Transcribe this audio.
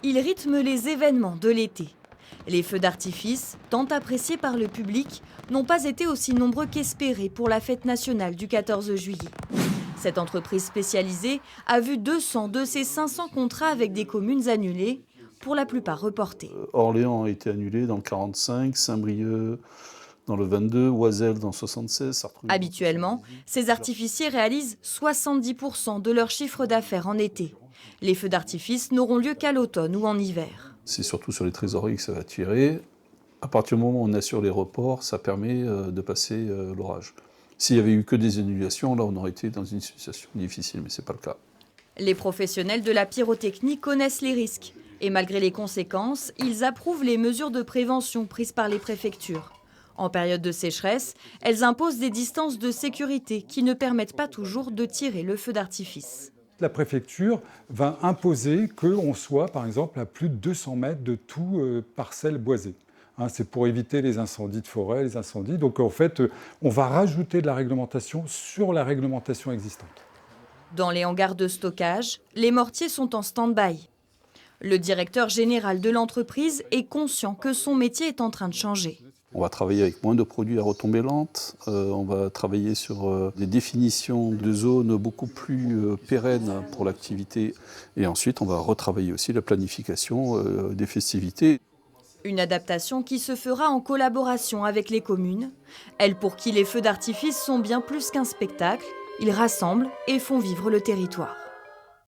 Ils rythment les événements de l'été. Les feux d'artifice, tant appréciés par le public, n'ont pas été aussi nombreux qu'espérés pour la fête nationale du 14 juillet. Cette entreprise spécialisée a vu 200 de ses 500 contrats avec des communes annulés, pour la plupart reportés. Orléans a été annulé dans le 45, Saint-Brieuc dans le 22, Oisel dans le 76. Sartrouville. Habituellement, ces artificiers réalisent 70% de leur chiffre d'affaires en été. Les feux d'artifice n'auront lieu qu'à l'automne ou en hiver. C'est surtout sur les trésoreries que ça va tirer. À partir du moment où on assure les reports, ça permet de passer l'orage. S'il n'y avait eu que des annulations, là on aurait été dans une situation difficile, mais ce n'est pas le cas. Les professionnels de la pyrotechnie connaissent les risques. Et malgré les conséquences, ils approuvent les mesures de prévention prises par les préfectures. En période de sécheresse, elles imposent des distances de sécurité qui ne permettent pas toujours de tirer le feu d'artifice. La préfecture va imposer qu'on soit, par exemple, à plus de 200 mètres de tout parcelle boisée. C'est pour éviter les incendies de forêt, les incendies. Donc en fait, on va rajouter de la réglementation sur la réglementation existante. Dans les hangars de stockage, les mortiers sont en stand-by. Le directeur général de l'entreprise est conscient que son métier est en train de changer. On va travailler avec moins de produits à retombées lentes, on va travailler sur des définitions de zones beaucoup plus pérennes pour l'activité. Et ensuite, on va retravailler aussi la planification des festivités. Une adaptation qui se fera en collaboration avec les communes. Elles pour qui les feux d'artifice sont bien plus qu'un spectacle, ils rassemblent et font vivre le territoire.